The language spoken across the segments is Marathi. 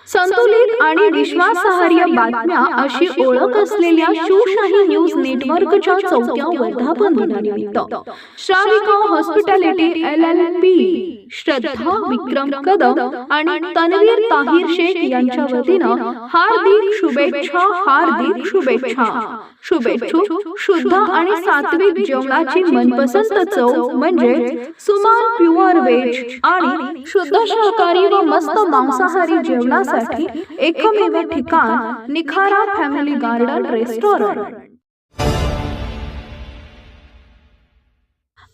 संतुलित आणि विश्वासार्ह बातम्या अशी ओळख असलेल्या शिवशाही न्यूज नेटवर्कच्या 4थ्या वर्धापन दिनानिमित्त श्राविका हॉस्पिटॅलिटी LLP, श्रद्धा विक्रम कदम आणि तन्वीर ताहिर शेख यांच्या वतीनं हार्दिक शुभेच्छा। शुभेच्छुक शुद्ध आणि सात्विक जेवणाची मनपसंत चव म्हणजे सुमान प्युअर व्हेज आणि शुद्ध शाकाहारी व मस्त मांसाहारी जेवणासाठी एकमेव ठिकाण निखारा फॅमिली गार्डन रेस्टॉरंट।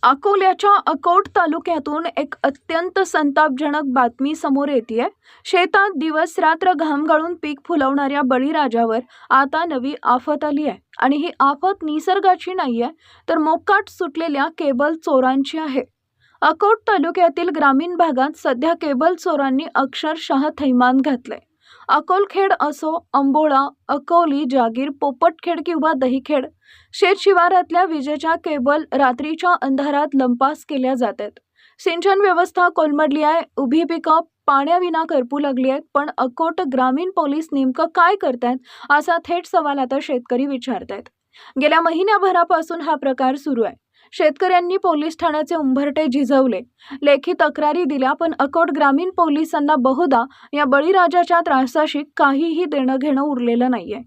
अकोल्याच्या अकोट तालुक्यातून एक अत्यंत संतापजनक बातमी समोर येते। शेतात दिवस रात्र घाम गाळून पीक फुलवणाऱ्या बळीराजावर आता नवी आफत आली आहे आणि ही आफत निसर्गाची नाहीये तर मोकाट सुटलेल्या केबल चोरांची आहे। अकोट तालुक्यातील ग्रामीण भागात सध्या केबल चोरांनी अक्षरशः थैमान घातले। अकोलखेड असो, अंबोळा, अकोली, जागीर, पोपटखेड किंवा दहीखेड शेत शिवारातल्या विजेच्या केबल रात्रीच्या अंधारात लंपास केल्या जातात। सिंचन व्यवस्था कोलमडली आहे, उभी पिकं पाण्याविना करपू लागली आहेत। पण अकोट ग्रामीण पोलीस नेमकं काय करतायत असा थेट सवाल आता शेतकरी विचारतायत। गेल्या महिन्याभरापासून हा प्रकार सुरू आहे। शेतकऱ्यांनी पोलीस ठाण्याचे उंबरठे झिजवले, लेखी तक्रारी दिल्या, पण अकोट ग्रामीण पोलिसांना बहुधा या बळीराजाच्या त्रासाशी काहीही देणं घेणं उरलेलं नाहीये।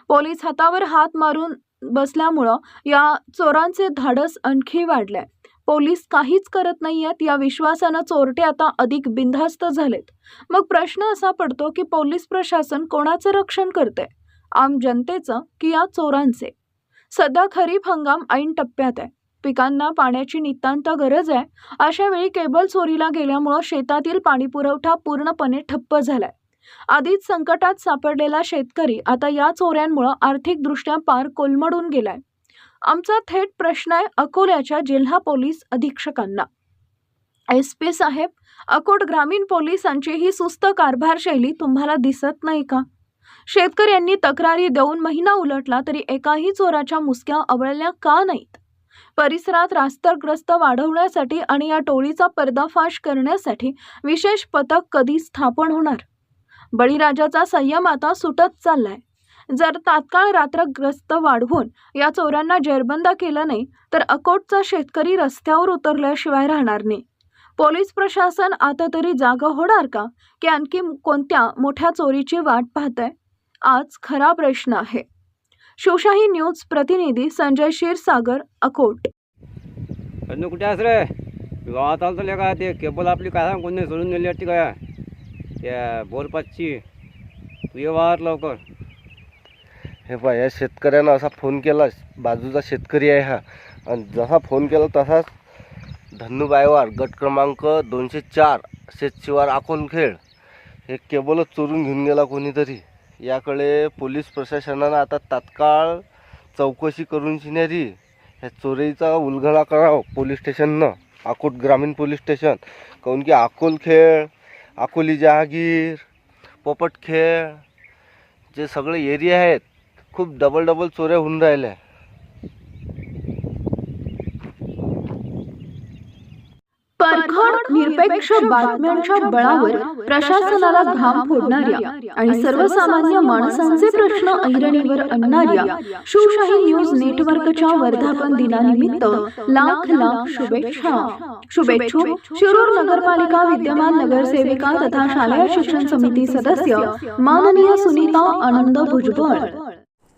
पोलीस हातावर हात मारून बसल्यामुळं या चोरांचे धाडस आणखी वाढलंय। पोलीस काहीच करत नाहीयेत या विश्वासानं चोरटे आता अधिक बिनधास्त झालेत। मग प्रश्न असा पडतो की पोलीस प्रशासन कोणाचं रक्षण करते, आम जनतेचं की या चोरांचे? सध्या खरीप हंगाम ऐन टप्प्यात आहे, पिकांना पाण्याची नितांत गरज आहे। अशा वेळी केबल चोरीला गेल्यामुळे शेतातील पाणी पुरवठा पूर्णपणे ठप्प झालाय। आधीच संकटात सापडलेला शेतकरी आता या चोऱ्यांमुळे आर्थिकदृष्ट्या पार कोलमडून गेलाय। आमचा थेट प्रश्न आहे अकोल्याच्या जिल्हा पोलीस अधीक्षकांना। SP साहेब, अकोट ग्रामीण पोलिसांची ही सुस्त कारभार शैली तुम्हाला दिसत नाही का? शेतकऱ्यांनी तक्रारी देऊन महिना उलटला तरी एकाही चोराच्या मुसक्या आवळल्या का नाहीत? परिसरात रास्ताग्रस्त वाढवण्यासाठी आणि या टोळीचा पर्दाफाश करण्यासाठी विशेष पथक कधी स्थापन होणार? बळीराजाचा संयम आता सुटत चाललाय। जर तात्काळ रात्रग्रस्त वाढवून या चोरांना जेरबंद केलं नाही तर अकोटचा शेतकरी रस्त्यावर उतरल्याशिवाय राहणार नाही। पोलीस प्रशासन आता तरी जागं होणार का की आणखी कोणत्या मोठ्या चोरीची वाट पाहतंय? आज खरा प्रश्न आहे। शिवशाही न्यूज प्रतिनिधी संजय क्षीरसागर, अकोट। कुठे आहेस रे? गावात आलतो का? ते केबल आपली काय कोणी सोडून नेली वाटते काय त्या बोरपाचची? तू ये वार लवकर। हे पहा, या शेतकऱ्यानं असा फोन केला, बाजूचा शेतकरी आहे हा, आणि जसा फोन केला तसाच धन्नूबाईवार गट क्रमांक 204 शेत शिवार अकोलखेड हे केबलच चोरून घेऊन गेला कोणीतरी। याकडे पोलीस प्रशासनानं आता तात्काळ चौकशी करून शिन्यारी ह्या चोरीचा उलगडा करावा पोलीस स्टेशननं, अकोट ग्रामीण पोलीस स्टेशन। काऊन की अकोलखेड, अकोली, जहागीर, पोपटखेड जे सगळे एरिया आहेत खूप डबल चोऱ्या होऊन राहिल्या। परखड निरपेक्ष बातम्यांच्या बळावर प्रशासनाला घाम फोडणाऱ्या आणि सर्वसामान्य माणसांचे प्रश्न ऐरणीवर आणणाऱ्या शिवशाही न्यूज नेटवर्कच्या वर्धापन दिनानिमित्त लाख शुभेच्छा। शुभेच्छुक शिरूर नगरपालिका विद्यमान नगरसेविका तथा शालेय शिक्षण समिती सदस्य माननीय सुनीता आनंद भुजबळ।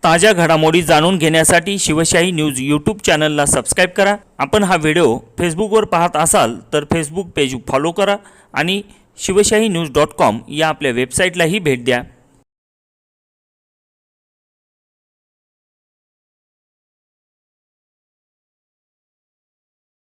ताज्या घडामोडी जाणून घेण्यासाठी शिवशाही न्यूज यूट्यूब चॅनलला सबस्क्राईब करा। आपण हा व्हिडिओ फेसबुकवर पाहत असाल तर फेसबुक पेज फॉलो करा आणि शिवशाही न्यूज.com या आपल्या वेबसाईटलाही भेट द्या।